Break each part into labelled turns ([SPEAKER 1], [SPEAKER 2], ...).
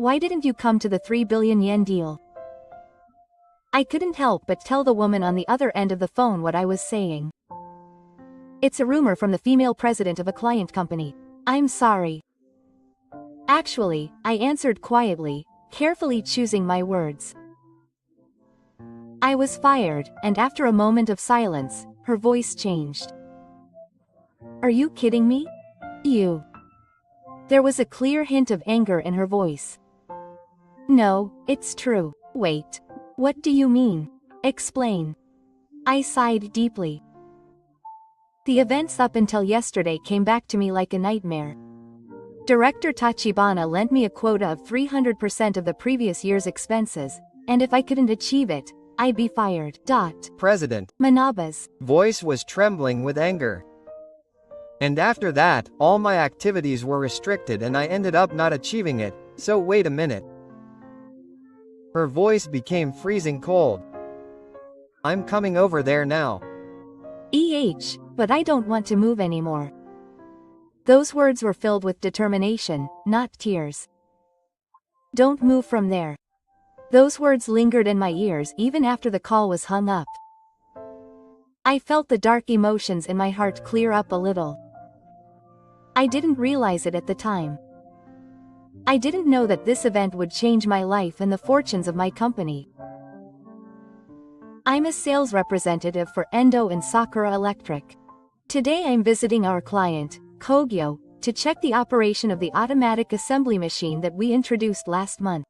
[SPEAKER 1] Why didn't you come to the 3 billion yen deal? I couldn't help but tell the woman on the other end of the phone what I was saying. It's a rumor from the female president of a client company. I'm sorry. Actually, I answered quietly, carefully choosing my words. I was fired, and after a moment of silence, her voice changed. Are you kidding me? You. There was a clear hint of anger in her voice. No, it's true. Wait. What do you mean? Explain. I sighed deeply. The events up until yesterday came back to me like a nightmare. Director Tachibana lent me a quota of 300% of the previous year's expenses, and if I couldn't achieve it, I'd be fired.
[SPEAKER 2] President
[SPEAKER 1] Manaba's
[SPEAKER 2] voice was trembling with anger. And after that, all my activities were restricted and I ended up not achieving it, so wait a minute. Her voice became freezing cold. I'm coming over there now.
[SPEAKER 1] But I don't want to move anymore. Those words were filled with determination, not tears. Don't move from there. Those words lingered in my ears even after the call was hung up. I felt the dark emotions in my heart clear up a little. I didn't realize it at the time. I didn't know that this event would change my life and the fortunes of my company. I'm a sales representative for Endo and Sakura Electric. Today I'm visiting our client, Kogyo, to check the operation of the automatic assembly machine that we introduced last month.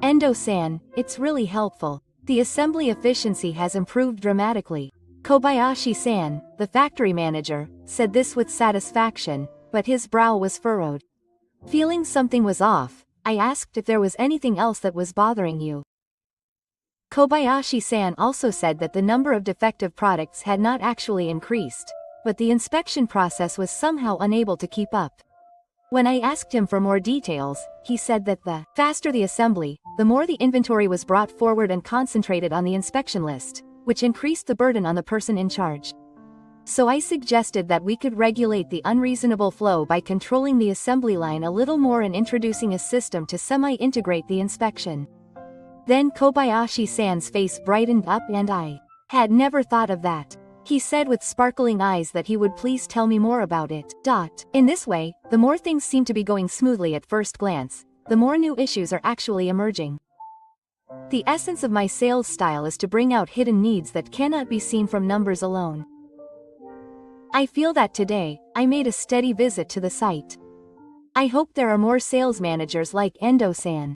[SPEAKER 1] Endo-san, it's really helpful. The assembly efficiency has improved dramatically. Kobayashi-san, the factory manager, said this with satisfaction, but his brow was furrowed. Feeling something was off, I asked if there was anything else that was bothering you. Kobayashi-san also said that the number of defective products had not actually increased, but the inspection process was somehow unable to keep up. When I asked him for more details, he said that the faster the assembly, the more the inventory was brought forward and concentrated on the inspection list, which increased the burden on the person in charge. So I suggested that we could regulate the unreasonable flow by controlling the assembly line a little more and introducing a system to semi-integrate the inspection. Then Kobayashi-san's face brightened up and I had never thought of that. He said with sparkling eyes that he would please tell me more about it. In this way, the more things seem to be going smoothly at first glance, the more new issues are actually emerging. The essence of my sales style is to bring out hidden needs that cannot be seen from numbers alone. I feel that today, I made a steady visit to the site. I hope there are more sales managers like Endo-san.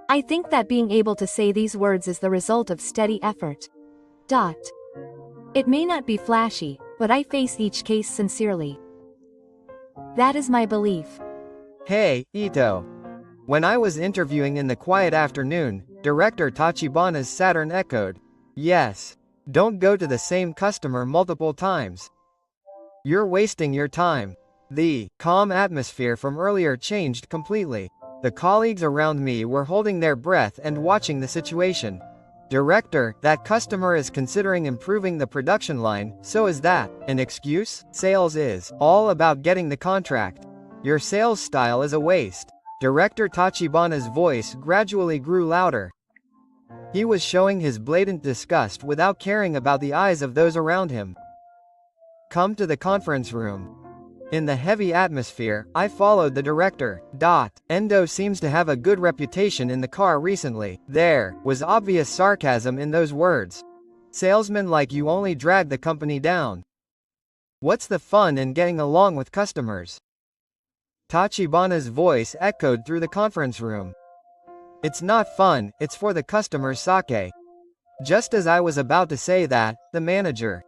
[SPEAKER 1] I think that being able to say these words is the result of steady effort. It may not be flashy, but I face each case sincerely. That is my belief.
[SPEAKER 2] Hey, Ito. When I was interviewing in the quiet afternoon, Director Tachibana's Saturn echoed, "Yes. Don't go to the same customer multiple times. You're wasting your time." The calm atmosphere from earlier changed completely. The colleagues around me were holding their breath and watching the situation. "Director, that customer is considering improving the production line, so is that an excuse? Sales is all about getting the contract. Your sales style is a waste." Director Tachibana's voice gradually grew louder. He was showing his blatant disgust without caring about the eyes of those around him. "Come to the conference room." In the heavy atmosphere, I followed the director. Endo seems to have a good reputation in the car recently. There was obvious sarcasm in those words. "Salesmen like you only drag the company down. What's the fun in getting along with customers?" Tachibana's voice echoed through the conference room. "It's not fun, it's for the customer's sake." Just as I was about to say that, the manager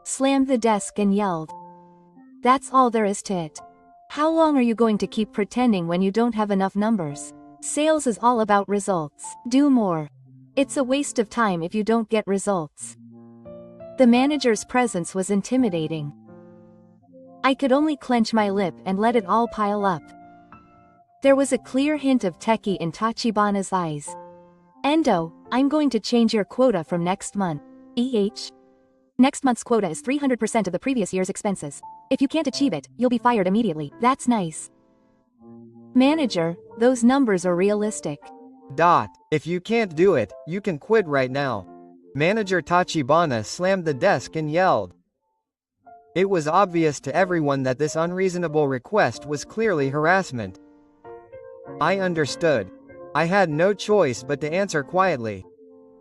[SPEAKER 1] slammed the desk and yelled, "That's all there is to it. How long are you going to keep pretending when you don't have enough numbers? Sales is all about results. Do more. It's a waste of time if you don't get results." The manager's presence was intimidating. I could only clench my lip and let it all pile up. There was a clear hint of techie in Tachibana's eyes. "Endo, I'm going to change your quota from next month. Next month's quota is 300% of the previous year's expenses. If you can't achieve it, you'll be fired immediately." "That's nice. Manager, those numbers are realistic.
[SPEAKER 2] If you can't do it, you can quit right now. Manager Tachibana slammed the desk and yelled. It was obvious to everyone that this unreasonable request was clearly harassment. I understood. I had no choice but to answer quietly.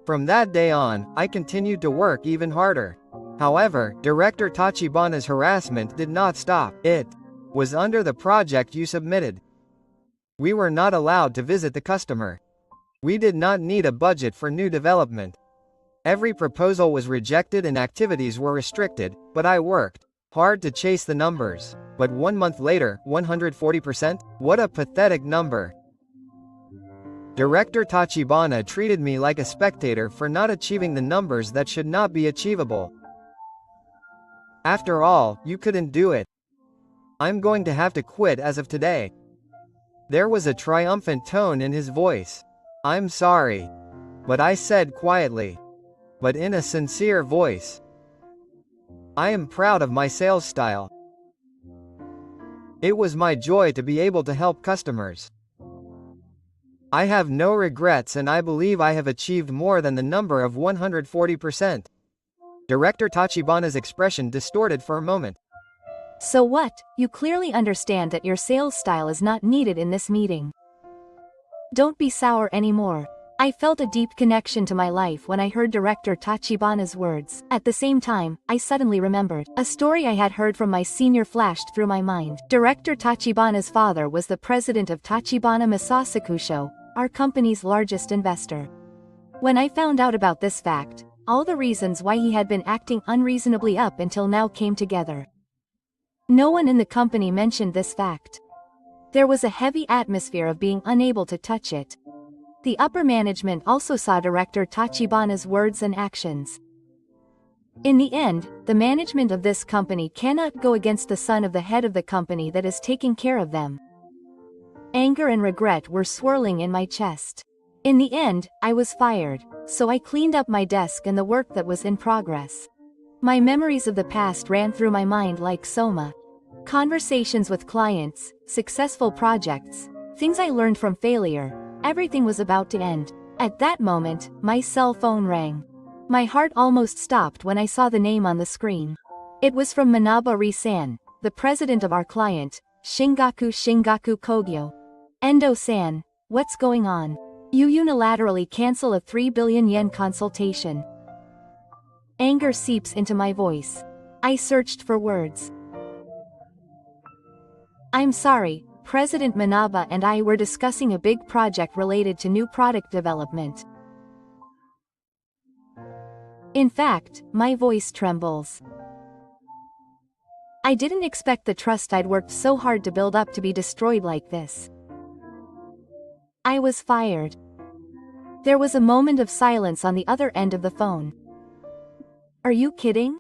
[SPEAKER 2] From that day on, I continued to work even harder. However, Director Tachibana's harassment did not stop. It was under the project you submitted. We were not allowed to visit the customer. We did not need a budget for new development. Every proposal was rejected and activities were restricted, but I worked hard to chase the numbers. But 1 month later, 140%? What a pathetic number. Director Tachibana treated me like a spectator for not achieving the numbers that should not be achievable. After all, you couldn't do it. I'm going to have to quit as of today. There was a triumphant tone in his voice. I'm sorry. But I said quietly, but in a sincere voice, I am proud of my sales style. It was my joy to be able to help customers. I have no regrets and I believe I have achieved more than the number of 140%. Director Tachibana's expression distorted for a moment.
[SPEAKER 1] So what? You clearly understand that your sales style is not needed in this meeting. Don't be sour anymore. I felt a deep connection to my life when I heard Director Tachibana's words. At the same time, I suddenly remembered a story I had heard from my senior flashed through my mind. Director Tachibana's father was the president of Tachibana Masasakusho, our company's largest investor. When I found out about this fact, all the reasons why he had been acting unreasonably up until now came together. No one in the company mentioned this fact. There was a heavy atmosphere of being unable to touch it. The upper management also saw Director Tachibana's words and actions. In the end, the management of this company cannot go against the son of the head of the company that is taking care of them. Anger and regret were swirling in my chest. In the end, I was fired, so I cleaned up my desk and the work that was in progress. My memories of the past ran through my mind like soma. Conversations with clients, successful projects, things I learned from failure, everything was about to end. At that moment, my cell phone rang. My heart almost stopped when I saw the name on the screen. It was from Manaba Ri-san, the president of our client, Shingaku Kogyo. Endo-san, what's going on? You unilaterally cancel a 3 billion yen consultation. Anger seeps into my voice. I searched for words. I'm sorry, President Manaba and I were discussing a big project related to new product development. In fact, my voice trembles. I didn't expect the trust I'd worked so hard to build up to be destroyed like this. I was fired. There was a moment of silence on the other end of the phone. Are you kidding?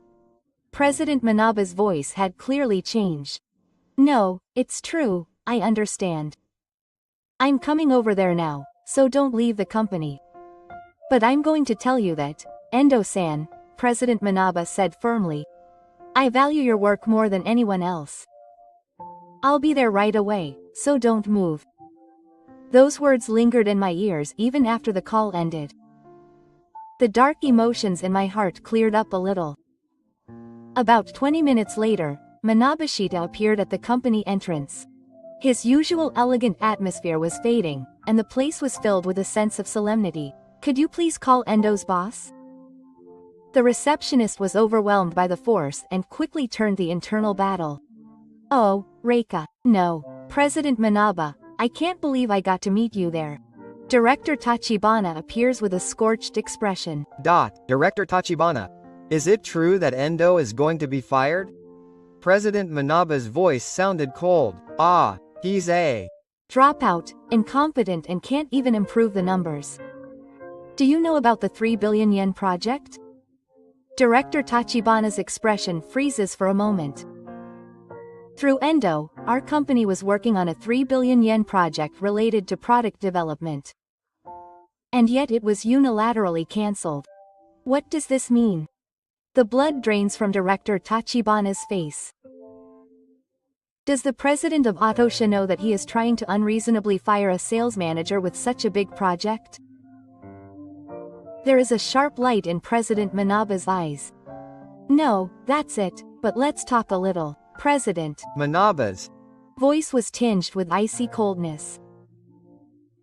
[SPEAKER 1] President Manaba's voice had clearly changed. No, it's true, I understand. I'm coming over there now, so don't leave the company. But I'm going to tell you that, Endo-san, President Manaba said firmly. I value your work more than anyone else. I'll be there right away, so don't move. Those words lingered in my ears even after the call ended. The dark emotions in my heart cleared up a little. About 20 minutes later, Manabashita appeared at the company entrance. His usual elegant atmosphere was fading, and the place was filled with a sense of solemnity. Could you please call Endo's boss? The receptionist was overwhelmed by the force and quickly turned the internal battle. Oh, Reika, no. President Manaba, I can't believe I got to meet you there. Director Tachibana appears with a scorched expression.
[SPEAKER 2] Director Tachibana. Is it true that Endo is going to be fired? President Manaba's voice sounded cold. He's a
[SPEAKER 1] dropout, incompetent and can't even improve the numbers. Do you know about the 3 billion yen project? Director Tachibana's expression freezes for a moment. Through Endo, our company was working on a 3 billion yen project related to product development. And yet it was unilaterally cancelled. What does this mean? The blood drains from Director Tachibana's face. Does the president of Atosha know that he is trying to unreasonably fire a sales manager with such a big project? There is a sharp light in President Manaba's eyes. No, that's it, but let's talk a little. President
[SPEAKER 2] Manaba's
[SPEAKER 1] voice was tinged with icy coldness.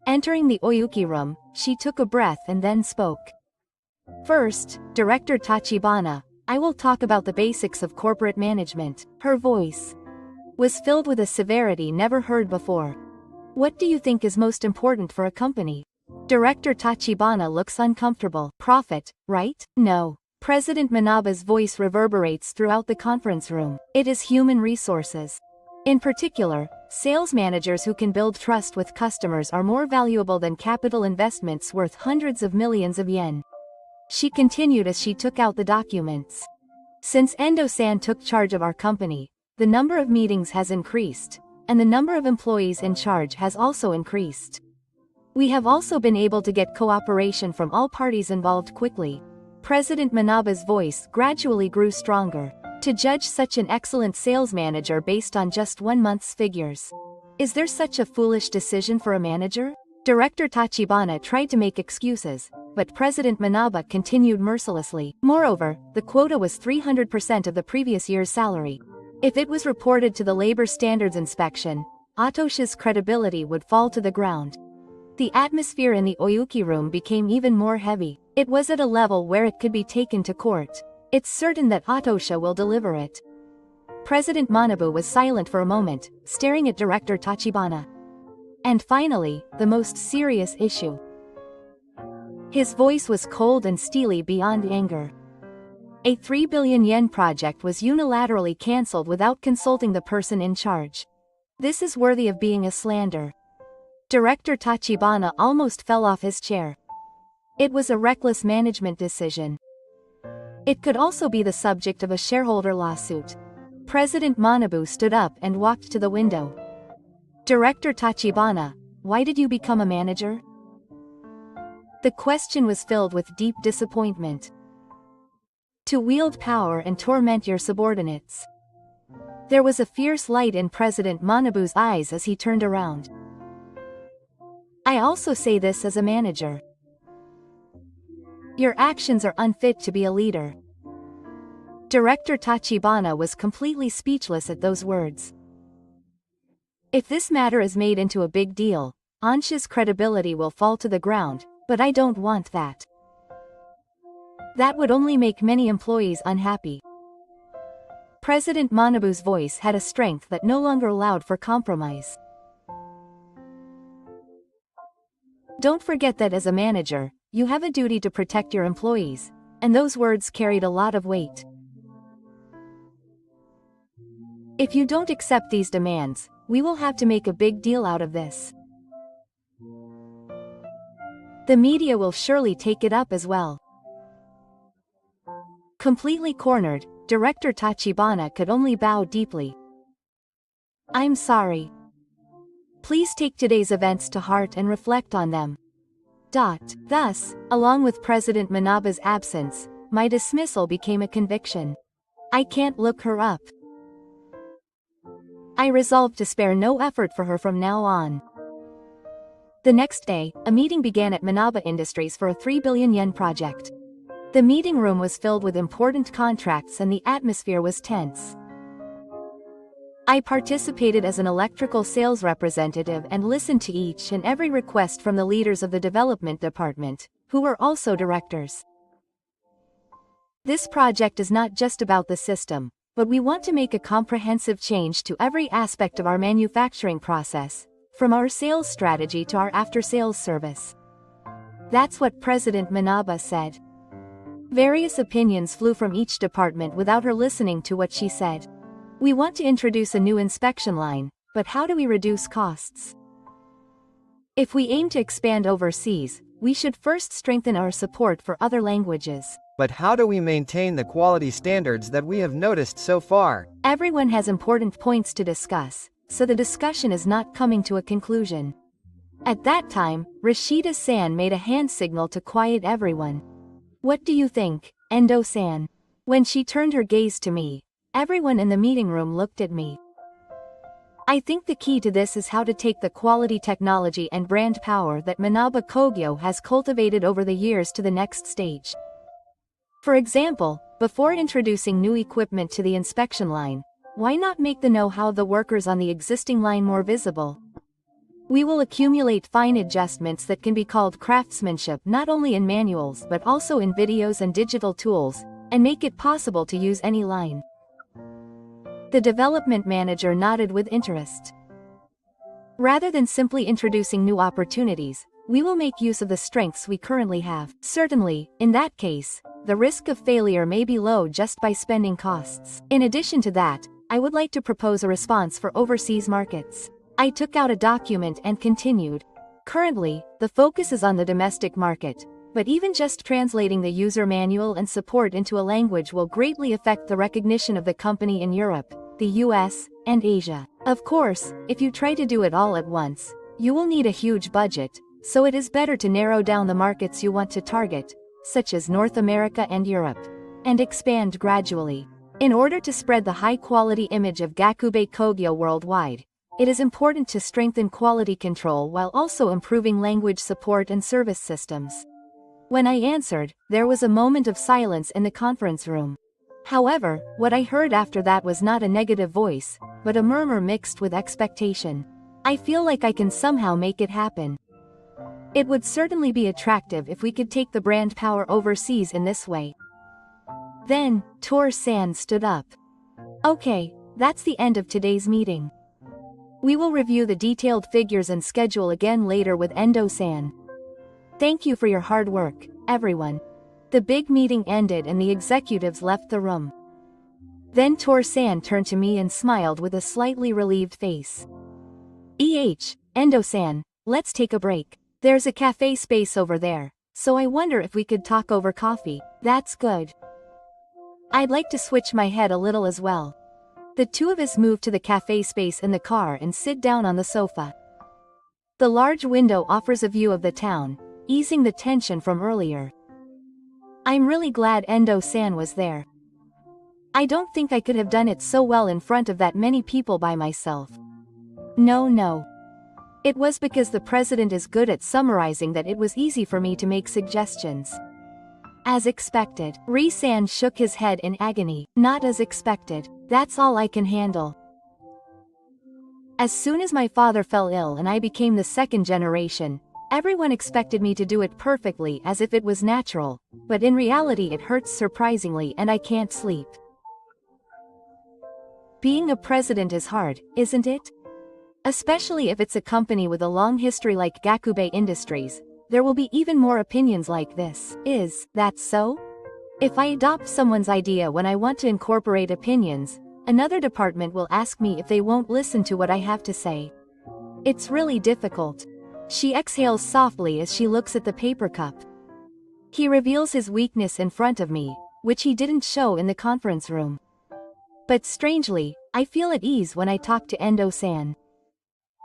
[SPEAKER 1] Entering the Oyuki room, she took a breath and then spoke. First, Director Tachibana, I will talk about the basics of corporate management. Her voice was filled with a severity never heard before. What do you think is most important for a company? Director Tachibana looks uncomfortable. Profit, right? No. President Manaba's voice reverberates throughout the conference room. It is human resources. In particular, sales managers who can build trust with customers are more valuable than capital investments worth hundreds of millions of yen. She continued as she took out the documents. Since Endo-san took charge of our company, the number of meetings has increased, and the number of employees in charge has also increased. We have also been able to get cooperation from all parties involved quickly. President Manaba's voice gradually grew stronger. To judge such an excellent sales manager based on just 1 month's figures. Is there such a foolish decision for a manager? Director Tachibana tried to make excuses, but President Manaba continued mercilessly. Moreover, the quota was 300% of the previous year's salary. If it was reported to the Labor Standards Inspection, Atosha's credibility would fall to the ground. The atmosphere in the Oyuki room became even more heavy. It was at a level where it could be taken to court. It's certain that Atosha will deliver it. President Manabu was silent for a moment, staring at Director Tachibana. And finally, the most serious issue. His voice was cold and steely beyond anger. A 3 billion yen project was unilaterally cancelled without consulting the person in charge. This is worthy of being a slander. Director Tachibana almost fell off his chair. It was a reckless management decision. It could also be the subject of a shareholder lawsuit. President Manabu stood up and walked to the window. Director Tachibana, why did you become a manager? The question was filled with deep disappointment. To wield power and torment your subordinates. There was a fierce light in President Manabu's eyes as he turned around. I also say this as a manager. Your actions are unfit to be a leader. Director Tachibana was completely speechless at those words. If this matter is made into a big deal, Ansha's credibility will fall to the ground, but I don't want that. That would only make many employees unhappy. President Manabu's voice had a strength that no longer allowed for compromise. Don't forget that as a manager, you have a duty to protect your employees, and those words carried a lot of weight. If you don't accept these demands, we will have to make a big deal out of this. The media will surely take it up as well. Completely cornered, Director Tachibana could only bow deeply. I'm sorry. Please take today's events to heart and reflect on them. Thus, along with President Manaba's absence, my dismissal became a conviction. I can't look her up. I resolved to spare no effort for her from now on. The next day, a meeting began at Manaba Industries for a 3 billion yen project. The meeting room was filled with important contracts and the atmosphere was tense. I participated as an electrical sales representative and listened to each and every request from the leaders of the development department, who were also directors. This project is not just about the system, but we want to make a comprehensive change to every aspect of our manufacturing process, from our sales strategy to our after-sales service. That's what President Manaba said. Various opinions flew from each department without her listening to what she said. We want to introduce a new inspection line, but how do we reduce costs? If we aim to expand overseas, we should first strengthen our support for other languages.
[SPEAKER 2] But how do we maintain the quality standards that we have noticed so far?
[SPEAKER 1] Everyone has important points to discuss, so the discussion is not coming to a conclusion. At that time, Rashida-san made a hand signal to quiet everyone. What do you think, Endo-san? When she turned her gaze to me, everyone in the meeting room looked at me. I think the key to this is how to take the quality technology and brand power that Manaba Kogyo has cultivated over the years to the next stage. For example, before introducing new equipment to the inspection line, why not make the know-how of the workers on the existing line more visible? We will accumulate fine adjustments that can be called craftsmanship not only in manuals but also in videos and digital tools, and make it possible to use any line. The development manager nodded with interest. Rather than simply introducing new opportunities, we will make use of the strengths we currently have. Certainly, in that case, the risk of failure may be low just by spending costs. In addition to that, I would like to propose a response for overseas markets. I took out a document and continued. Currently, the focus is on the domestic market, but even just translating the user manual and support into a language will greatly affect the recognition of the company in Europe, the US, and Asia. Of course, if you try to do it all at once, you will need a huge budget, so it is better to narrow down the markets you want to target, such as North America and Europe, and expand gradually. In order to spread the high-quality image of Gakube Kogyo worldwide, it is important to strengthen quality control while also improving language support and service systems. When I answered, there was a moment of silence in the conference room. However, what I heard after that was not a negative voice, but a murmur mixed with expectation. I feel like I can somehow make it happen. It would certainly be attractive if we could take the brand power overseas in this way. Then, Tor-san stood up. Okay, that's the end of today's meeting. We will review the detailed figures and schedule again later with Endo-san. Thank you for your hard work, everyone. The big meeting ended and the executives left the room. Then Tor-san turned to me and smiled with a slightly relieved face. Endo-san, let's take a break. There's a cafe space over there, so I wonder if we could talk over coffee. That's good. I'd like to switch my head a little as well. The two of us moved to the cafe space in the car and sit down on the sofa. The large window offers a view of the town, easing the tension from earlier. I'm really glad Endo-san was there. I don't think I could have done it so well in front of that many people by myself. No. It was because the president is good at summarizing that it was easy for me to make suggestions. As expected, Ri-san shook his head in agony. Not as expected. That's all I can handle. As soon as my father fell ill and I became the second generation, everyone expected me to do it perfectly as if it was natural, but in reality it hurts surprisingly and I can't sleep. Being a president is hard, isn't it? Especially if it's a company with a long history like Gakube Industries, there will be even more opinions like this. Is that so? If I adopt someone's idea when I want to incorporate opinions, another department will ask me if they won't listen to what I have to say. It's really difficult. She exhales softly as she looks at the paper cup. He reveals his weakness in front of me, which he didn't show in the conference room. But strangely, I feel at ease when I talk to Endo-san.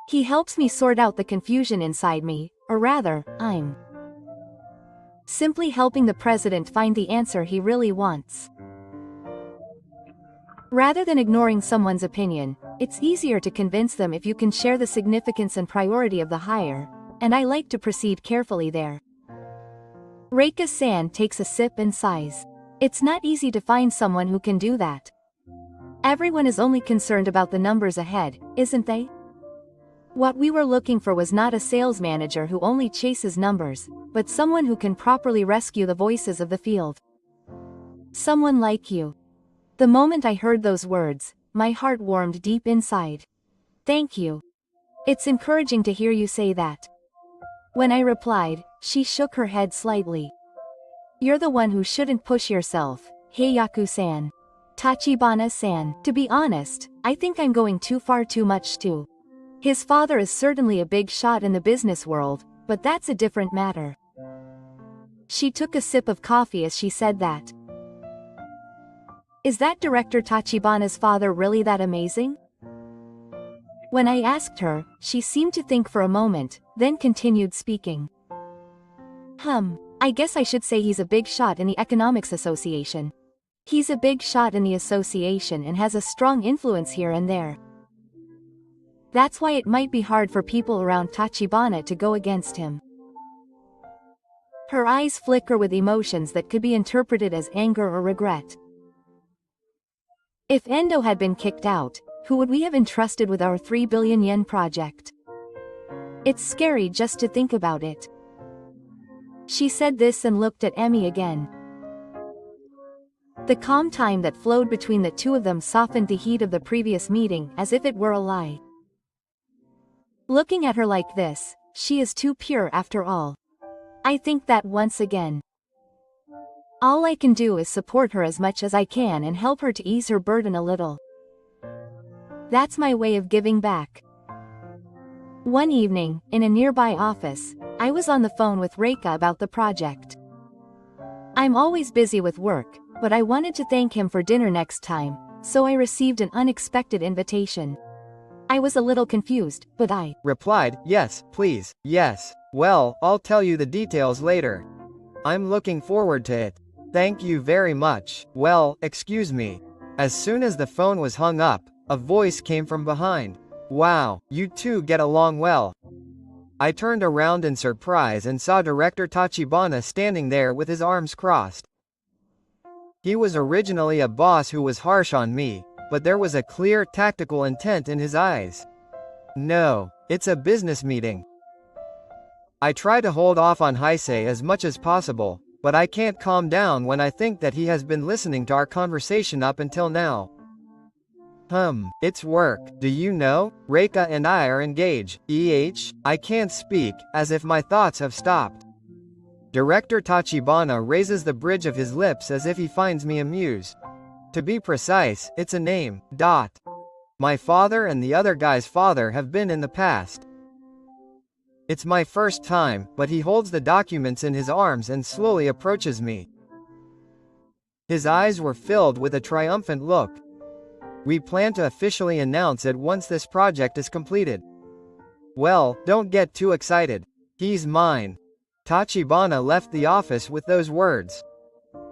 [SPEAKER 1] He helps me sort out the confusion inside me, or rather, I'm simply helping the president find the answer he really wants. Rather than ignoring someone's opinion, it's easier to convince them if you can share the significance and priority of the hire, and I like to proceed carefully there. Reika-san takes a sip and sighs. It's not easy to find someone who can do that. Everyone is only concerned about the numbers ahead, isn't they? What we were looking for was not a sales manager who only chases numbers, but someone who can properly rescue the voices of the field. Someone like you. The moment I heard those words, my heart warmed deep inside. Thank you. It's encouraging to hear you say that. When I replied, she shook her head slightly. You're the one who shouldn't push yourself, Heiyaku-san. Tachibana-san. To be honest, I think I'm going too far too much too. His father is certainly a big shot in the business world, but that's a different matter. She took a sip of coffee as she said that. Is that Director Tachibana's father really that amazing? When I asked her, she seemed to think for a moment, then continued speaking. I guess I should say he's a big shot in the Economics Association. He's a big shot in the association and has a strong influence here and there. That's why it might be hard for people around Tachibana to go against him. Her eyes flicker with emotions that could be interpreted as anger or regret. If Endo had been kicked out, who would we have entrusted with our 3 billion yen project? It's scary just to think about it. She said this and looked at Emmy again. The calm time that flowed between the two of them softened the heat of the previous meeting as if it were a lie. Looking at her like this, she is too pure after all. I think that once again. All I can do is support her as much as I can and help her to ease her burden a little. That's my way of giving back. One evening, in a nearby office, I was on the phone with Reika about the project. I'm always busy with work, but I wanted to thank him for dinner next time, so I received an unexpected invitation. I was a little confused, but I
[SPEAKER 2] replied, yes, please, yes. Well, I'll tell you the details later. I'm looking forward to it. Thank you very much. Well, excuse me. As soon as the phone was hung up, a voice came from behind. Wow, you two get along well. I turned around in surprise and saw Director Tachibana standing there with his arms crossed. He was originally a boss who was harsh on me, but there was a clear tactical intent in his eyes. No, it's a business meeting. I try to hold off on Heisei as much as possible, but I can't calm down when I think that he has been listening to our conversation up until now. It's work. Do you know? Reika and I are engaged. I can't speak, as if my thoughts have stopped. Director Tachibana raises the bridge of his lips as if he finds me amused. To be precise, it's a name. My father and the other guy's father have been in the past. It's my first time, but he holds the documents in his arms and slowly approaches me. His eyes were filled with a triumphant look. We plan to officially announce it once this project is completed. Well, don't get too excited. He's mine. Tachibana left the office with those words.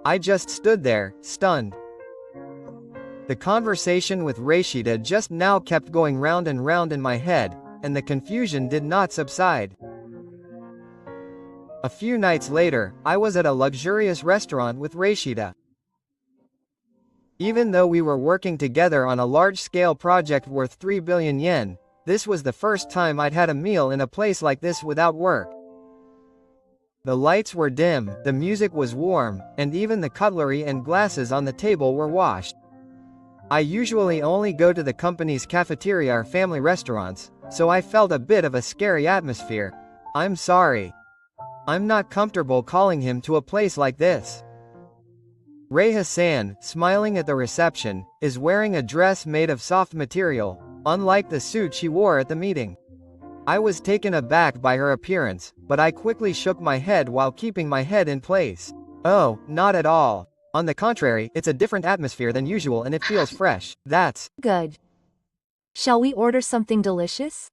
[SPEAKER 2] I just stood there, stunned. The conversation with Rashida just now kept going round and round in my head, and the confusion did not subside. A few nights later, I was at a luxurious restaurant with Rashida. Even though we were working together on a large-scale project worth 3 billion yen, this was the first time I'd had a meal in a place like this without work. The lights were dim, the music was warm, and even the cutlery and glasses on the table were washed. I usually only go to the company's cafeteria or family restaurants, so I felt a bit of a scary atmosphere. I'm sorry. I'm not comfortable calling him to a place like this. Reiha-san, smiling at the reception, is wearing a dress made of soft material, unlike the suit she wore at the meeting. I was taken aback by her appearance, but I quickly shook my head while keeping my head in place. Oh, not at all. On the contrary, it's a different atmosphere than usual and it feels fresh. That's
[SPEAKER 1] good. Shall we order something delicious?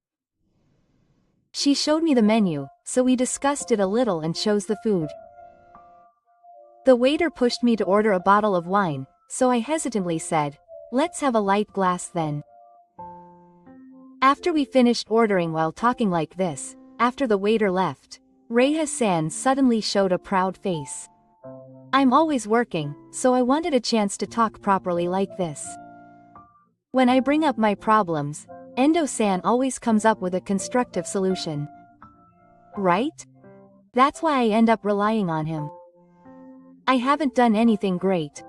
[SPEAKER 1] She showed me the menu, so we discussed it a little and chose the food. The waiter pushed me to order a bottle of wine, so I hesitantly said, let's have a light glass then. After we finished ordering while talking like this, after the waiter left, Reiha-san suddenly showed a proud face. I'm always working, so I wanted a chance to talk properly like this. When I bring up my problems, Endo-san always comes up with a constructive solution. Right? That's why I end up relying on him. I haven't done anything great.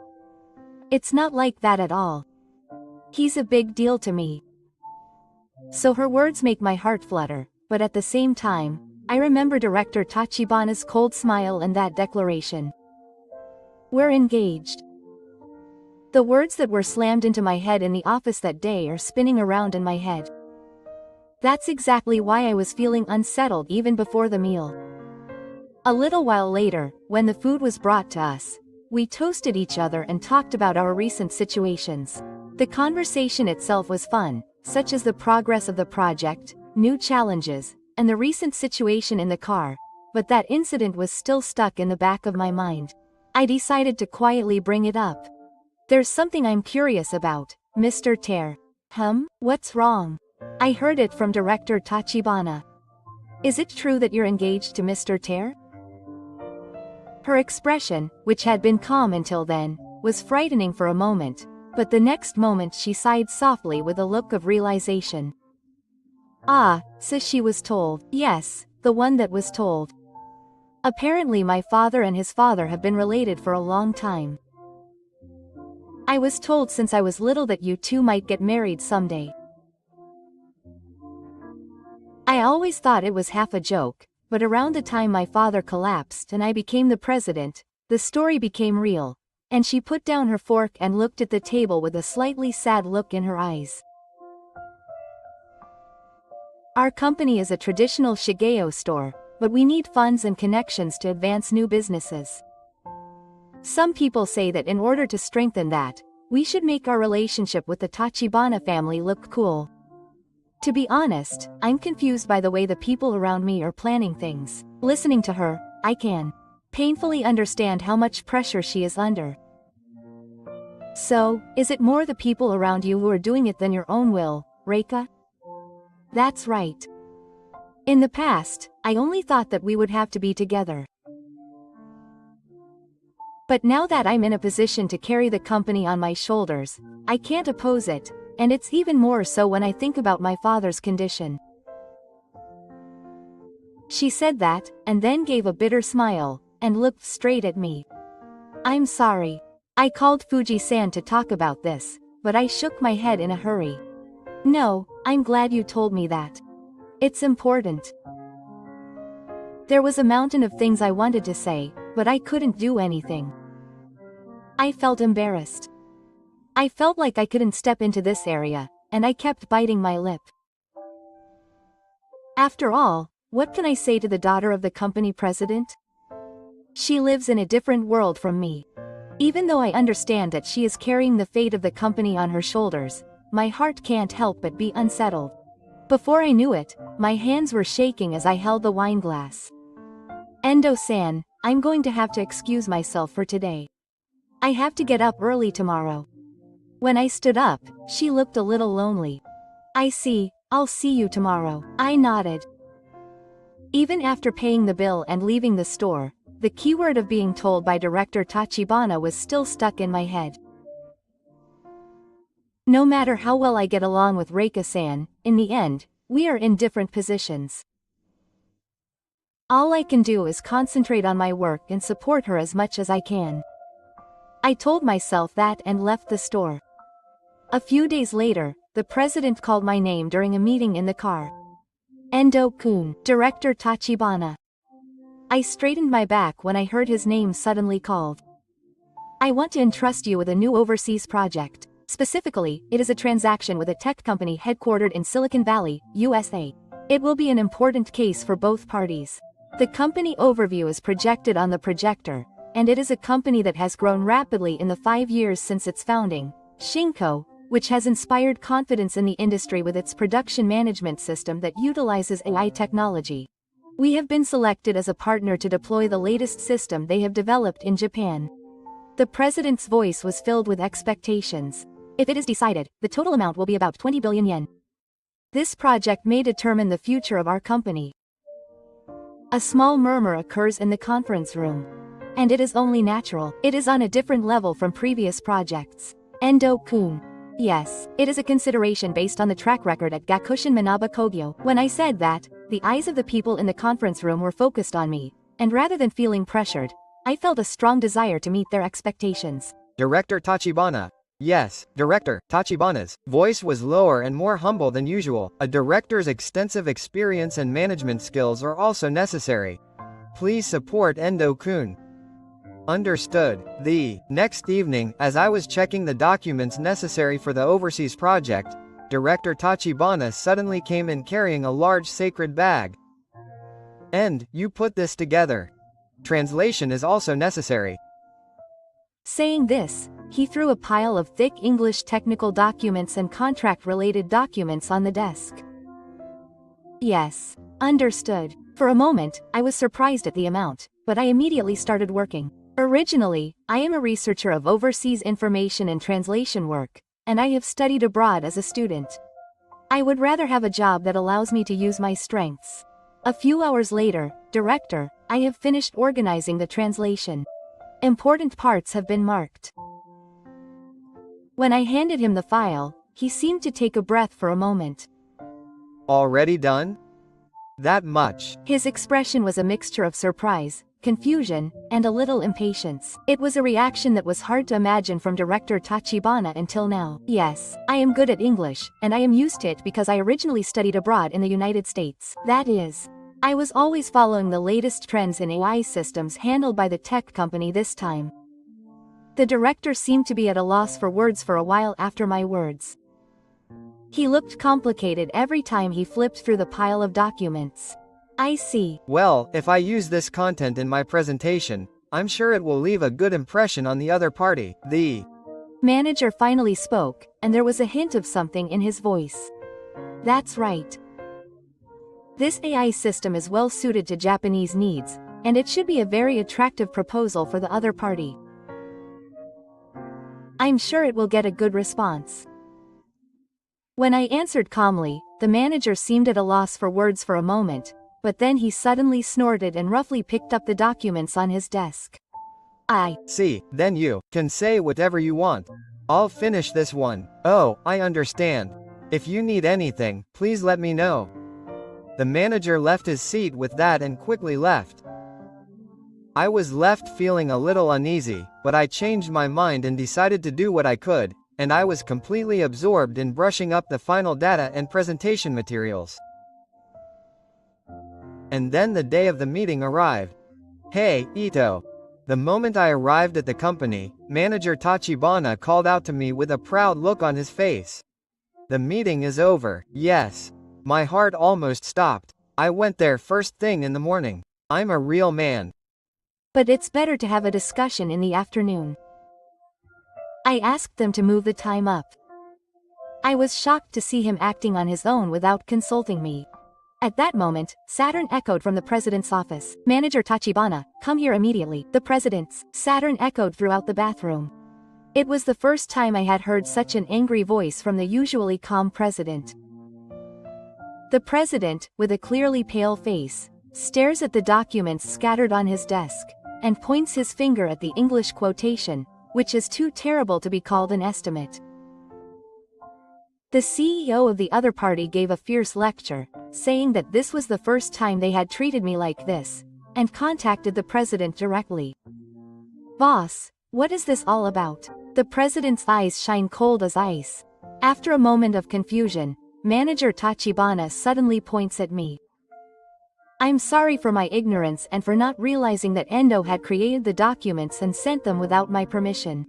[SPEAKER 1] It's not like that at all. He's a big deal to me. So her words make my heart flutter, but at the same time, I remember Director Tachibana's cold smile and that declaration. We're engaged. The words that were slammed into my head in the office that day are spinning around in my head. That's exactly why I was feeling unsettled even before the meal. A little while later, when the food was brought to us, we toasted each other and talked about our recent situations. The conversation itself was fun, such as the progress of the project, new challenges, and the recent situation in the car, but that incident was still stuck in the back of my mind. I decided to quietly bring it up. There's something I'm curious about, Mr. Tear. What's wrong? I heard it from director Tachibana. Is it true that you're engaged to Mr. Tear? Her expression, which had been calm until then, was frightening for a moment, but the next moment she sighed softly with a look of realization. Ah, so she was told. Yes, the one that was told. Apparently my father and his father have been related for a long time. I was told since I was little that you two might get married someday. I always thought it was half a joke, but around the time my father collapsed and I became the president, the story became real, and she put down her fork and looked at the table with a slightly sad look in her eyes. Our company is a traditional Shigeo store, but we need funds and connections to advance new businesses. Some people say that in order to strengthen that, we should make our relationship with the Tachibana family look cool. To be honest, I'm confused by the way the people around me are planning things. Listening to her, I can painfully understand how much pressure she is under. So, is it more the people around you who are doing it than your own will, Reika? That's right. In the past, I only thought that we would have to be together. But now that I'm in a position to carry the company on my shoulders, I can't oppose it, and it's even more so when I think about my father's condition. She said that, and then gave a bitter smile, and looked straight at me. I'm sorry. I called Fuji-san to talk about this, but I shook my head in a hurry. No, I'm glad you told me that. It's important. There was a mountain of things I wanted to say, but I couldn't do anything. I felt embarrassed. I felt like I couldn't step into this area, and I kept biting my lip. After all, what can I say to the daughter of the company president? She lives in a different world from me. Even though I understand that she is carrying the fate of the company on her shoulders, my heart can't help but be unsettled. Before I knew it, my hands were shaking as I held the wine glass. Endo-san, I'm going to have to excuse myself for today. I have to get up early tomorrow. When I stood up, she looked a little lonely. I see, I'll see you tomorrow. I nodded. Even after paying the bill and leaving the store, the keyword of being told by director Tachibana was still stuck in my head. No matter how well I get along with Reika-san, in the end, we are in different positions. All I can do is concentrate on my work and support her as much as I can. I told myself that and left the store. A few days later, the president called my name during a meeting in the car. Endo-kun, Director Tachibana. I straightened my back when I heard his name suddenly called. I want to entrust you with a new overseas project. Specifically, it is a transaction with a tech company headquartered in Silicon Valley, USA. It will be an important case for both parties. The company overview is projected on the projector, and it is a company that has grown rapidly in the 5 years since its founding, Shinko, which has inspired confidence in the industry with its production management system that utilizes AI technology. We have been selected as a partner to deploy the latest system they have developed in Japan. The president's voice was filled with expectations. If it is decided, the total amount will be about 20 billion yen. This project may determine the future of our company. A small murmur occurs in the conference room. And it is only natural. It is on a different level from previous projects. Endo-kun. Yes, it is a consideration based on the track record at Gakushin Manaba Kogyo. When I said that, the eyes of the people in the conference room were focused on me, and rather than feeling pressured, I felt a strong desire to meet their expectations.
[SPEAKER 2] Director Tachibana. Yes, Director Tachibana's voice was lower and more humble than usual. A director's extensive experience and management skills are also necessary. Please support Endo-kun. Understood. The next evening, as I was checking the documents necessary for the overseas project, Director Tachibana suddenly came in carrying a large sacred bag. And, you put this together. Translation is also necessary.
[SPEAKER 1] Saying this, he threw a pile of thick English technical documents and contract-related documents on the desk. Yes. Understood. For a moment, I was surprised at the amount, but I immediately started working. Originally, I am a researcher of overseas information and translation work, and I have studied abroad as a student. I would rather have a job that allows me to use my strengths. A few hours later, Director, I have finished organizing the translation. Important parts have been marked. When I handed him the file, he seemed to take a breath for a moment.
[SPEAKER 2] Already done? That much.
[SPEAKER 1] His expression was a mixture of surprise, confusion, and a little impatience. It was a reaction that was hard to imagine from Director Tachibana until now. Yes, I am good at English, and I am used to it because I originally studied abroad in the United States. That is, I was always following the latest trends in AI systems handled by the tech company this time. The director seemed to be at a loss for words for a while after my words. He looked complicated every time he flipped through the pile of documents. I see.
[SPEAKER 2] Well, if I use this content in my presentation, I'm sure it will leave a good impression on the other party. The
[SPEAKER 1] manager finally spoke, and there was a hint of something in his voice. That's right. This AI system is well suited to Japanese needs, and it should be a very attractive proposal for the other party. I'm sure it will get a good response. When I answered calmly, the manager seemed at a loss for words for a moment, but then he suddenly snorted and roughly picked up the documents on his desk. I
[SPEAKER 2] see, then you can say whatever you want. I'll finish this one. Oh, I understand. If you need anything, please let me know. The manager left his seat with that and quickly left. I was left feeling a little uneasy, but I changed my mind and decided to do what I could, and I was completely absorbed in brushing up the final data and presentation materials. And then the day of the meeting arrived. Hey, Ito. The moment I arrived at the company, manager Tachibana called out to me with a proud look on his face. The meeting is over. Yes. My heart almost stopped. I went there first thing in the morning. I'm a real man.
[SPEAKER 1] But it's better to have a discussion in the afternoon. I asked them to move the time up. I was shocked to see him acting on his own without consulting me. At that moment, Saturn echoed from the president's office. Manager Tachibana, come here immediately. The president's Saturn echoed throughout the bathroom. It was the first time I had heard such an angry voice from the usually calm president. The president, with a clearly pale face, stares at the documents scattered on his desk, and points his finger at the English quotation, which is too terrible to be called an estimate. The CEO of the other party gave a fierce lecture, saying that this was the first time they had treated me like this, and contacted the president directly. Boss, what is this all about? The president's eyes shine cold as ice. After a moment of confusion, manager Tachibana suddenly points at me. I'm sorry for my ignorance and for not realizing that Endo had created the documents and sent them without my permission.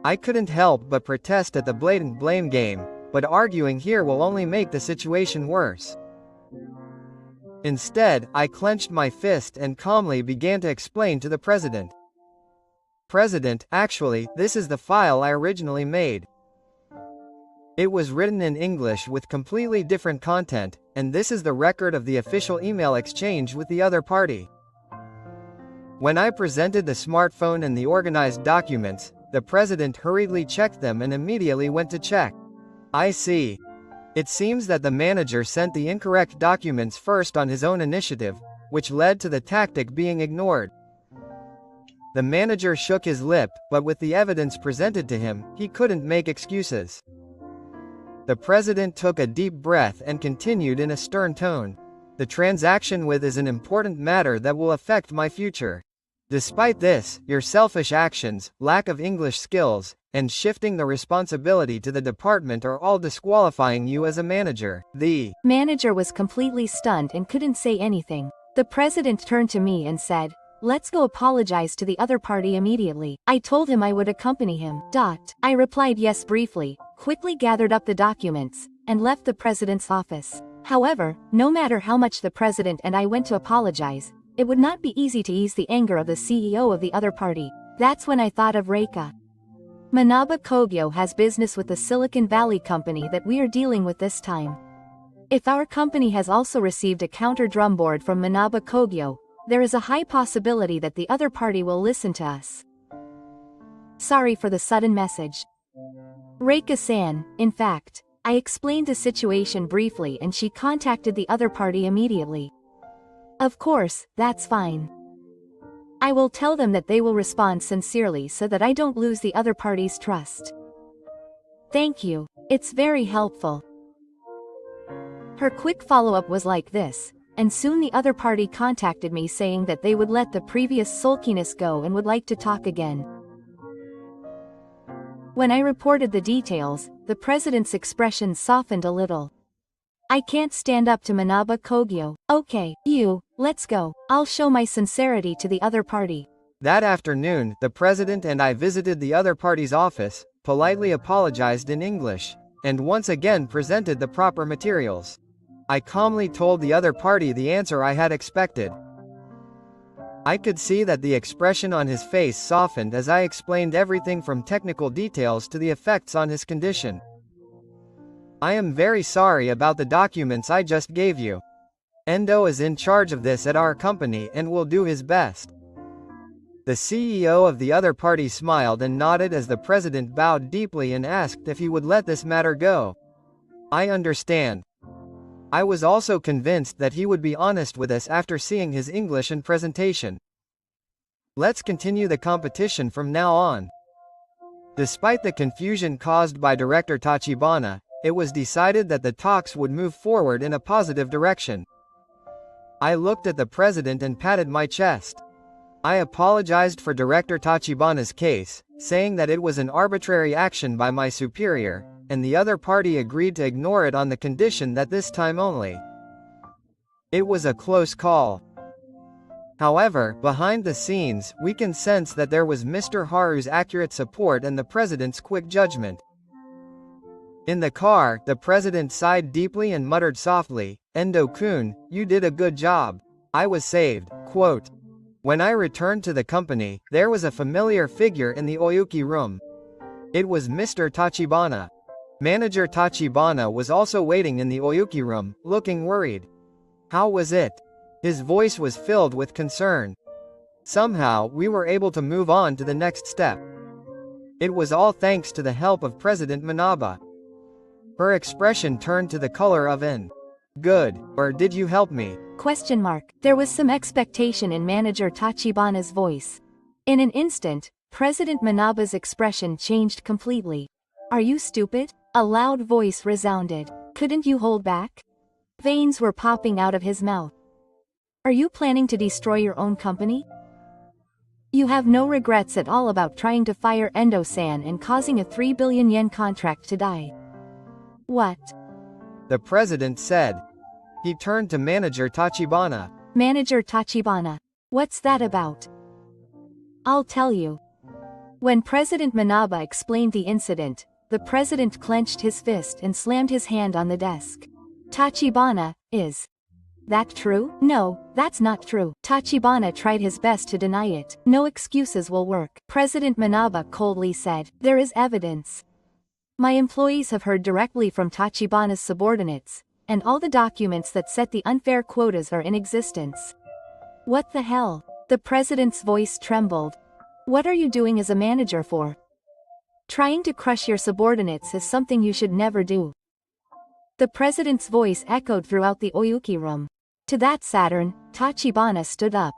[SPEAKER 2] I couldn't help but protest at the blatant blame game, but arguing here will only make the situation worse. Instead, I clenched my fist and calmly began to explain to the president. President, actually, this is the file I originally made. It was written in English with completely different content, and this is the record of the official email exchange with the other party. When I presented the smartphone and the organized documents, the president hurriedly checked them and immediately went to check. I see. It seems that the manager sent the incorrect documents first on his own initiative, which led to the tactic being ignored. The manager shook his lip, but with the evidence presented to him, he couldn't make excuses. The president took a deep breath and continued in a stern tone. The transaction with is an important matter that will affect my future. Despite this, your selfish actions, lack of English skills, and shifting the responsibility to the department are all disqualifying you as a manager. The
[SPEAKER 1] manager was completely stunned and couldn't say anything. The president turned to me and said, "Let's go apologize to the other party immediately." I told him I would accompany him. I replied yes briefly, quickly gathered up the documents, and left the president's office. However, no matter how much the president and I went to apologize, it would not be easy to ease the anger of the CEO of the other party. That's when I thought of Reika. Manaba Kogyo has business with the Silicon Valley company that we are dealing with this time. If our company has also received a counter drum board from Manaba Kogyo, there is a high possibility that the other party will listen to us. Sorry for the sudden message. Reika-san, in fact, I explained the situation briefly and she contacted the other party immediately. Of course, that's fine. I will tell them that they will respond sincerely so that I don't lose the other party's trust. Thank you, it's very helpful. Her quick follow-up was like this, and soon the other party contacted me saying that they would let the previous sulkiness go and would like to talk again. When I reported the details, the president's expression softened a little. I can't stand up to Manaba Kogyo. Okay, let's go. I'll show my sincerity to the other party.
[SPEAKER 2] That afternoon, the president and I visited the other party's office, politely apologized in English, and once again presented the proper materials. I calmly told the other party the answer I had expected. I could see that the expression on his face softened as I explained everything from technical details to the effects on his condition. I am very sorry about the documents I just gave you. Endo is in charge of this at our company and will do his best. The CEO of the other party smiled and nodded as the president bowed deeply and asked if he would let this matter go. I understand. I was also convinced that he would be honest with us after seeing his English and presentation. Let's continue the competition from now on. Despite the confusion caused by Director Tachibana, it was decided that the talks would move forward in a positive direction. I looked at the president and patted my chest. I apologized for Director Tachibana's case, saying that it was an arbitrary action by my superior, and the other party agreed to ignore it on the condition that this time only. It was a close call. However, behind the scenes, we can sense that there was Mr. Haru's accurate support and the president's quick judgment. In the car, the president sighed deeply and muttered softly, "Endo-kun, you did a good job. I was saved." Quote. When I returned to the company, there was a familiar figure in the Oyuki room. It was Mr. Tachibana. Manager Tachibana was also waiting in the Oyuki room, looking worried. How was it? His voice was filled with concern. Somehow, we were able to move on to the next step. It was all thanks to the help of President Manaba. Her expression turned to the color of an "Good, or did you help me?"
[SPEAKER 1] Question mark. There was some expectation in Manager Tachibana's voice. In an instant, President Manaba's expression changed completely. Are you stupid? A loud voice resounded. Couldn't you hold back? Veins were popping out of his mouth. Are you planning to destroy your own company? You have no regrets at all about trying to fire Endo-san and causing a 3 billion yen contract to die. What?
[SPEAKER 2] The president said. He turned to Manager Tachibana.
[SPEAKER 1] Manager Tachibana. What's that about? I'll tell you. When President Manaba explained the incident, the president clenched his fist and slammed his hand on the desk. Tachibana, is that true? No, that's not true. Tachibana tried his best to deny it. No excuses will work. President Manaba coldly said, there is evidence. My employees have heard directly from Tachibana's subordinates, and all the documents that set the unfair quotas are in existence. What the hell? The president's voice trembled. What are you doing as a manager for? Trying to crush your subordinates is something you should never do. The president's voice echoed throughout the Oyuki room. To that Saturn, Tachibana stood up.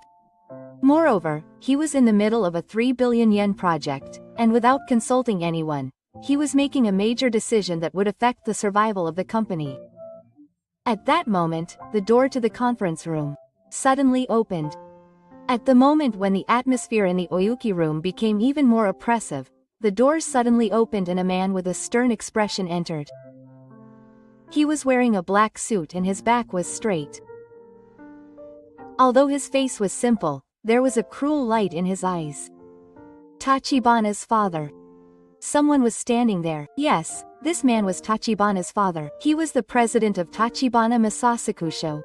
[SPEAKER 1] Moreover, he was in the middle of a 3 billion yen project, and without consulting anyone, he was making a major decision that would affect the survival of the company. At that moment, the door to the conference room suddenly opened. At the moment when the atmosphere in the Oyuki room became even more oppressive, the doors suddenly opened and a man with a stern expression entered. He was wearing a black suit and his back was straight. Although his face was simple, there was a cruel light in his eyes. Tachibana's father. Someone was standing there. Yes, this man was Tachibana's father. He was the president of Tachibana Masasakusho.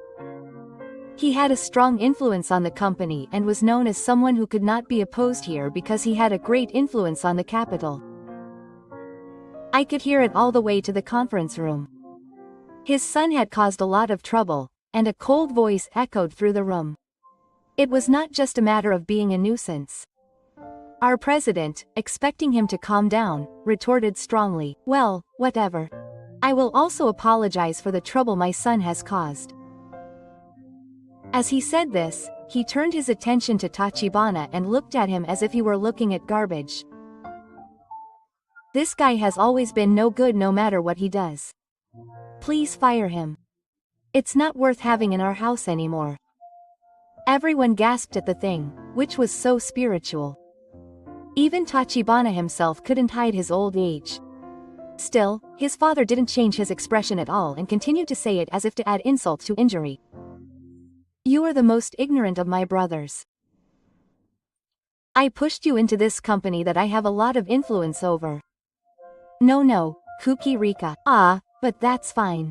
[SPEAKER 1] He had a strong influence on the company and was known as someone who could not be opposed here because he had a great influence on the capital. I could hear it all the way to the conference room. His son had caused a lot of trouble, and a cold voice echoed through the room. It was not just a matter of being a nuisance. Our president, expecting him to calm down, retorted strongly, "Well, whatever. I will also apologize for the trouble my son has caused." As he said this, he turned his attention to Tachibana and looked at him as if he were looking at garbage. "This guy has always been no good no matter what he does. Please fire him. It's not worth having in our house anymore." Everyone gasped at the thing, which was so spiritual. Even Tachibana himself couldn't hide his old age. Still, his father didn't change his expression at all and continued to say it as if to add insult to injury. "You are the most ignorant of my brothers. I pushed you into this company that I have a lot of influence over." No, Kuki Rika. "Ah, but that's fine.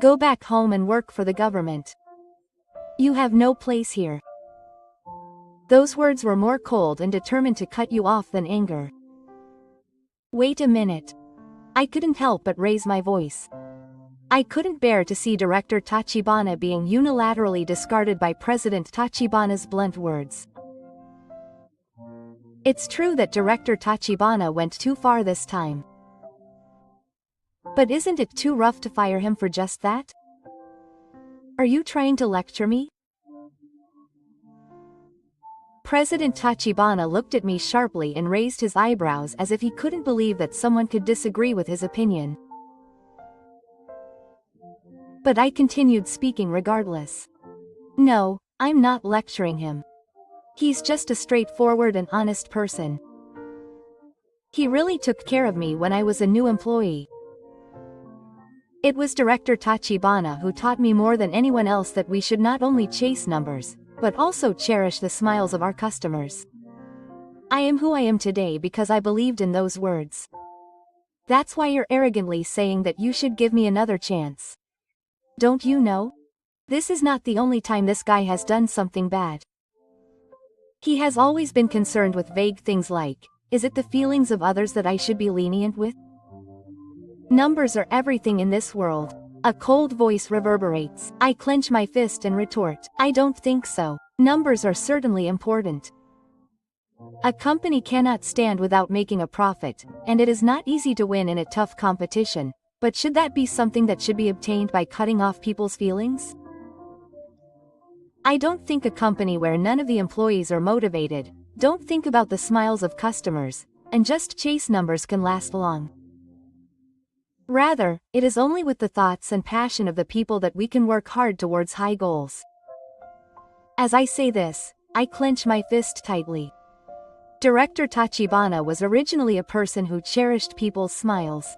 [SPEAKER 1] Go back home and work for the government. You have no place here." Those words were more cold and determined to cut you off than anger. "Wait a minute." I couldn't help but raise my voice. I couldn't bear to see Director Tachibana being unilaterally discarded by President Tachibana's blunt words. It's true that Director Tachibana went too far this time. But isn't it too rough to fire him for just that? Are you trying to lecture me? President Tachibana looked at me sharply and raised his eyebrows as if he couldn't believe that someone could disagree with his opinion. But I continued speaking regardless. "No, I'm not lecturing him. He's just a straightforward and honest person. He really took care of me when I was a new employee. It was Director Tachibana who taught me more than anyone else that we should not only chase numbers, but also cherish the smiles of our customers. I am who I am today because I believed in those words. That's why you're arrogantly saying that you should give me another chance. Don't you know? This is not the only time this guy has done something bad. He has always been concerned with vague things like, is it the feelings of others that I should be lenient with? Numbers are everything in this world." A cold voice reverberates. I clench my fist and retort, "I don't think so. Numbers are certainly important. A company cannot stand without making a profit, and it is not easy to win in a tough competition, but should that be something that should be obtained by cutting off people's feelings? I don't think a company where none of the employees are motivated, don't think about the smiles of customers, and just chase numbers can last long. Rather, it is only with the thoughts and passion of the people that we can work hard towards high goals." As I say this, I clench my fist tightly. Director Tachibana was originally a person who cherished people's smiles.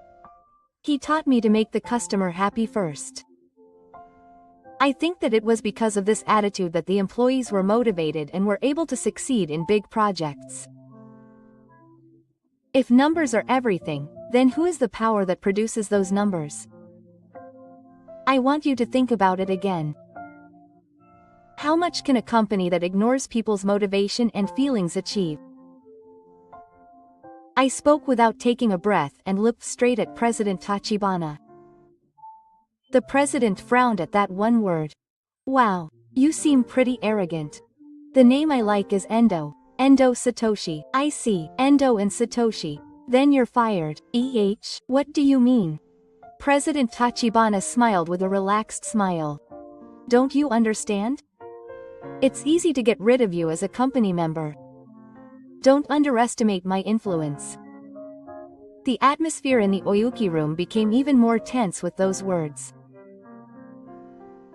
[SPEAKER 1] He taught me to make the customer happy first. I think that it was because of this attitude that the employees were motivated and were able to succeed in big projects. If numbers are everything, then who is the power that produces those numbers? I want you to think about it again. How much can a company that ignores people's motivation and feelings achieve? I spoke without taking a breath and looked straight at President Tachibana. The president frowned at that one word. "Wow, you seem pretty arrogant. The name I like is Endo. Endo Satoshi." "I see, Endo and Satoshi. Then you're fired." What do you mean?" President Tachibana smiled with a relaxed smile. "Don't you understand? It's easy to get rid of you as a company member. Don't underestimate my influence." The atmosphere in the Oyuki room became even more tense with those words.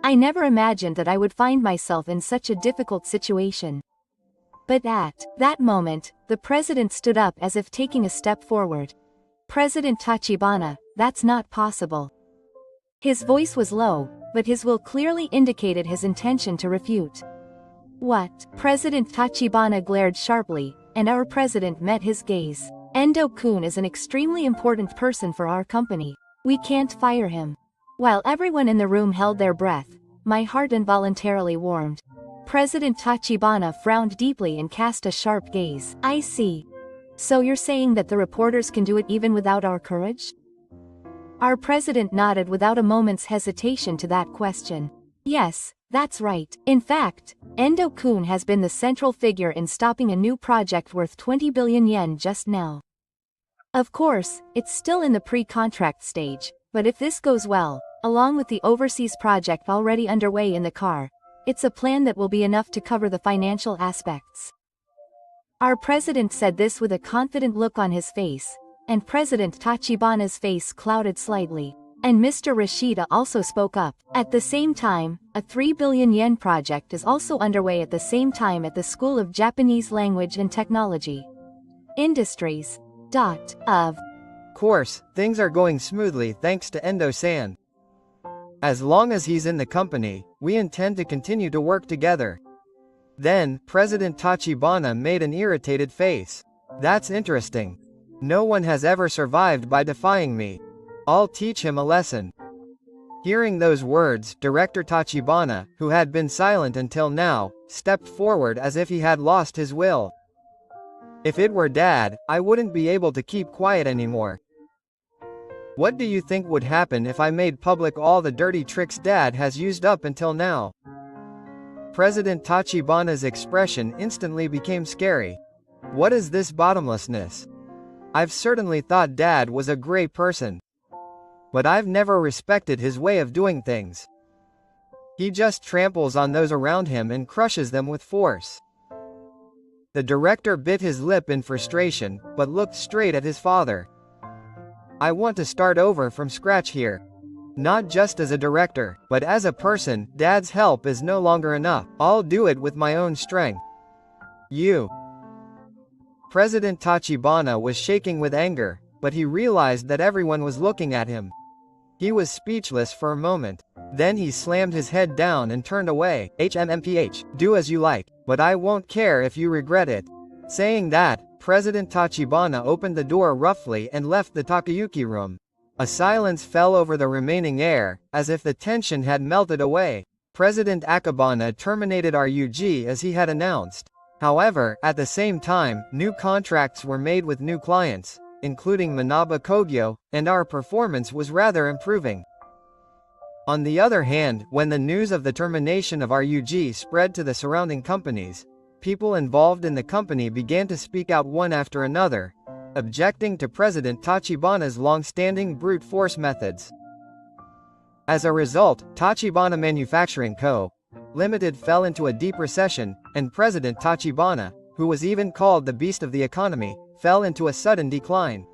[SPEAKER 1] I never imagined that I would find myself in such a difficult situation. But at that moment, the president stood up as if taking a step forward. "President Tachibana, that's not possible." His voice was low, but his will clearly indicated his intention to refute. "What?" President Tachibana glared sharply, and our president met his gaze. "Endo-kun is an extremely important person for our company. We can't fire him." While everyone in the room held their breath, my heart involuntarily warmed. President Tachibana frowned deeply and cast a sharp gaze. "I see. So you're saying that the reporters can do it even without our courage?" Our president nodded without a moment's hesitation to that question. "Yes, That's right. In fact, Endo-kun has been the central figure in stopping a new project worth 20 billion yen just now. Of course, it's still in the pre-contract stage, but if this goes well, along with the overseas project already underway in the car, it's a plan that will be enough to cover the financial aspects. Our president said this with a confident look on his face, and President Tachibana's face clouded slightly, and Mr. Rashida also spoke up. At the same time, a 3 billion yen project is also underway at the same time at the School of Japanese Language and Technology. Industries. Of
[SPEAKER 2] course, things are going smoothly thanks to Endo-san. As long as he's in the company, we intend to continue to work together. Then, President Tachibana made an irritated face. That's interesting. No one has ever survived by defying me. I'll teach him a lesson. Hearing those words, Director Tachibana, who had been silent until now, stepped forward as if he had lost his will. If it were Dad, I wouldn't be able to keep quiet anymore. What do you think would happen if I made public all the dirty tricks Dad has used up until now? President Tachibana's expression instantly became scary. What is this bottomlessness? I've certainly thought Dad was a great person. But I've never respected his way of doing things. He just tramples on those around him and crushes them with force. The director bit his lip in frustration, but looked straight at his father. I want to start over from scratch here. Not just as a director, but as a person. Dad's help is no longer enough. I'll do it with my own strength. You. President Tachibana was shaking with anger, but he realized that everyone was looking at him. He was speechless for a moment. Then he slammed his head down and turned away. HMMPH, do as you like, but I won't care if you regret it. Saying that, President Tachibana opened the door roughly and left the Takayuki room. A silence fell over the remaining air, as if the tension had melted away. President Akabana terminated RUG as he had announced. However, at the same time, new contracts were made with new clients, including Manaba Kogyo, and our performance was rather improving. On the other hand, when the news of the termination of RUG spread to the surrounding companies, people involved in the company began to speak out one after another, objecting to President Tachibana's long-standing brute force methods. As a result, Tachibana Manufacturing Co., Limited fell into a deep recession, and President Tachibana, who was even called the beast of the economy, fell into a sudden decline.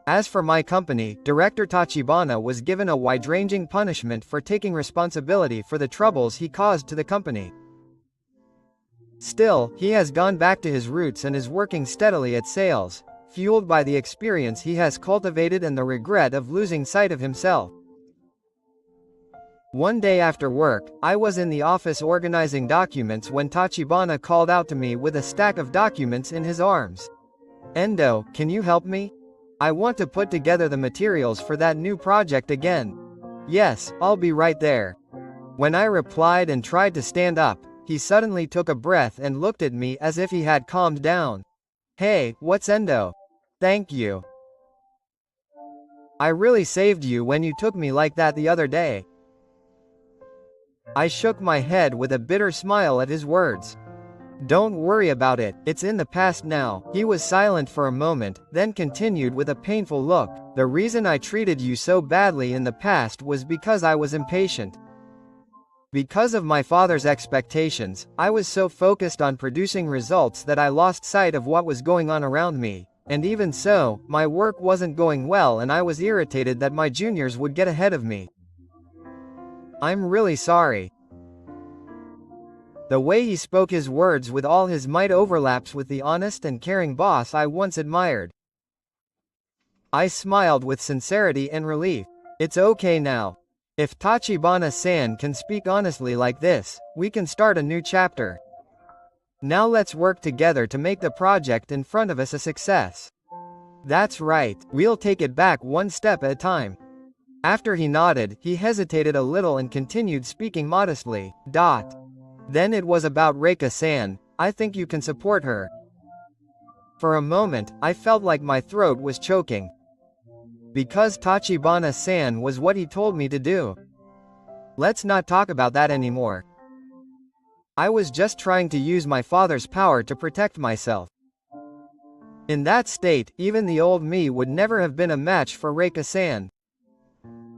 [SPEAKER 2] As for my company, Director Tachibana was given a wide-ranging punishment for taking responsibility for the troubles he caused to the company. Still, he has gone back to his roots and is working steadily at sales, fueled by the experience he has cultivated and the regret of losing sight of himself. One day after work, I was in the office organizing documents when Tachibana called out to me with a stack of documents in his arms. Endo, can you help me? I want to put together the materials for that new project again. Yes, I'll be right there. When I replied and tried to stand up, he suddenly took a breath and looked at me as if he had calmed down. Hey, what's Endo? Thank you. I really saved you when you took me like that the other day. I shook my head with a bitter smile at his words. Don't worry about it, it's in the past now. He was silent for a moment, then continued with a painful look. The reason I treated you so badly in the past was because I was impatient. Because of my father's expectations, I was so focused on producing results that I lost sight of what was going on around me. And even so, my work wasn't going well and I was irritated that my juniors would get ahead of me. I'm really sorry. The way he spoke his words with all his might overlaps with the honest and caring boss I once admired. I smiled with sincerity and relief. It's okay now. If Tachibana-san can speak honestly like this, we can start a new chapter. Now let's work together to make the project in front of us a success. That's right, we'll take it back one step at a time. After he nodded, he hesitated a little and continued speaking modestly. Then it was about Reika-san. I think you can support her. For a moment, I felt like my throat was choking. Because Tachibana-san was what he told me to do. Let's not talk about that anymore. I was just trying to use my father's power to protect myself. In that state, even the old me would never have been a match for Reika-san.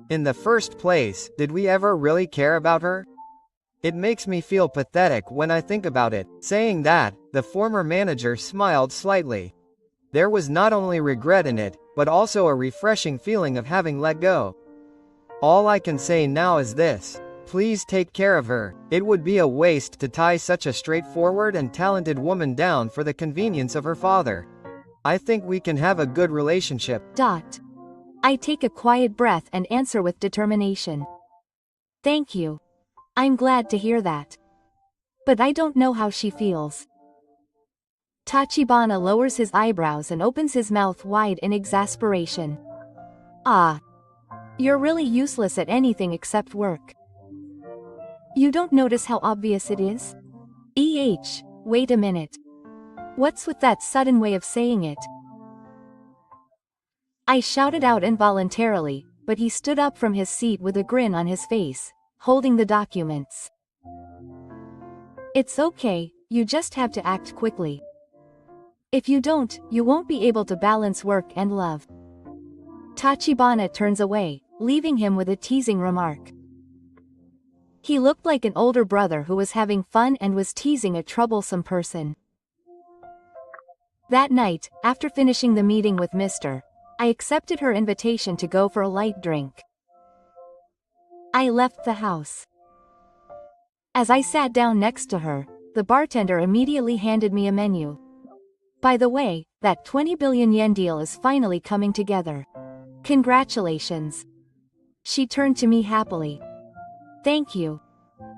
[SPEAKER 2] In the first place, did we ever really care about her? It makes me feel pathetic when I think about it. Saying that, the former manager smiled slightly. There was not only regret in it, but also a refreshing feeling of having let go. All I can say now is this. Please take care of her. It would be a waste to tie such a straightforward and talented woman down for the convenience of her father. I think we can have a good relationship.
[SPEAKER 1] I take a quiet breath and answer with determination. Thank you. I'm glad to hear that. But I don't know how she feels. Tachibana lowers his eyebrows and opens his mouth wide in exasperation. Ah. You're really useless at anything except work. You don't notice how obvious it is? Wait a minute. What's with that sudden way of saying it? I shouted out involuntarily, but he stood up from his seat with a grin on his face, holding the documents. It's okay, you just have to act quickly. If you don't, you won't be able to balance work and love. Tachibana turns away, leaving him with a teasing remark. He looked like an older brother who was having fun and was teasing a troublesome person. That night, after finishing the meeting with I accepted her invitation to go for a light drink. I left the house. As I sat down next to her, the bartender immediately handed me a menu. By the way, that 20 billion yen deal is finally coming together. Congratulations. She turned to me happily. Thank you.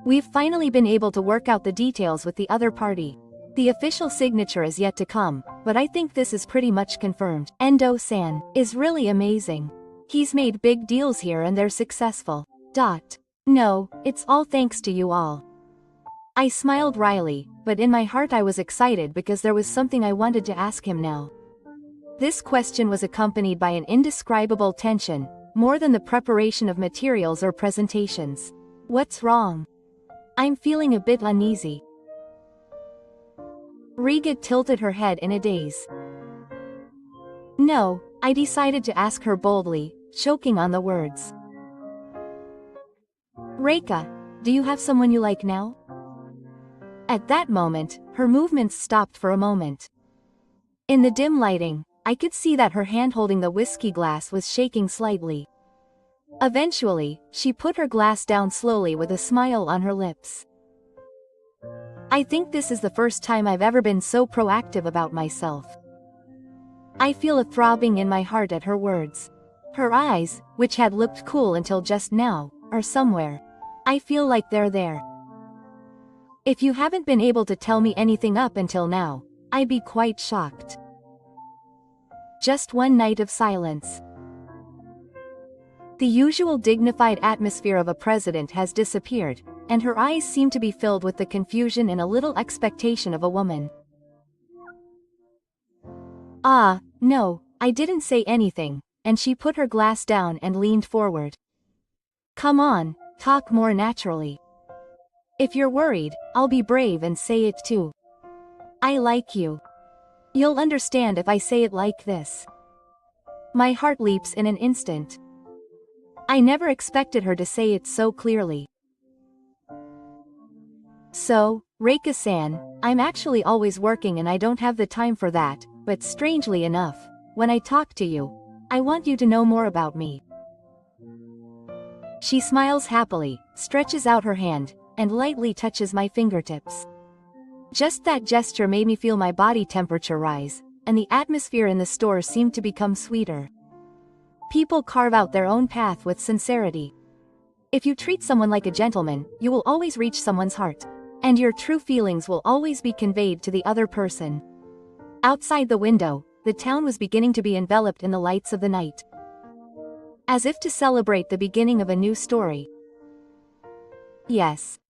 [SPEAKER 1] We've finally been able to work out the details with the other party. The official signature is yet to come, but I think this is pretty much confirmed. Endo-san is really amazing. He's made big deals here and they're successful. No, it's all thanks to you all. I smiled wryly, but in my heart I was excited because there was something I wanted to ask him now. This question was accompanied by an indescribable tension, more than the preparation of materials or presentations. What's wrong? I'm feeling a bit uneasy. Riga tilted her head in a daze. No, I decided to ask her boldly, choking on the words. Reika, do you have someone you like now? At that moment, her movements stopped for a moment. In the dim lighting, I could see that her hand holding the whiskey glass was shaking slightly. Eventually, she put her glass down slowly with a smile on her lips. I think this is the first time I've ever been so proactive about myself. I feel a throbbing in my heart at her words. Her eyes, which had looked cool until just now, are somewhere. I feel like they're there. If you haven't been able to tell me anything up until now, I'd be quite shocked. Just one night of silence. The usual dignified atmosphere of a president has disappeared, and her eyes seem to be filled with the confusion and a little expectation of a woman. No, I didn't say anything, and she put her glass down and leaned forward. Come on, talk more naturally. If you're worried, I'll be brave and say it too. I like you. You'll understand if I say it like this. My heart leaps in an instant. I never expected her to say it so clearly. So, Reika-san, I'm actually always working and I don't have the time for that, but strangely enough, when I talk to you, I want you to know more about me. She smiles happily, stretches out her hand, and lightly touches my fingertips. Just that gesture made me feel my body temperature rise, and the atmosphere in the store seemed to become sweeter. People carve out their own path with sincerity. If you treat someone like a gentleman, you will always reach someone's heart, and your true feelings will always be conveyed to the other person. Outside the window, the town was beginning to be enveloped in the lights of the night. As if to celebrate the beginning of a new story. Yes.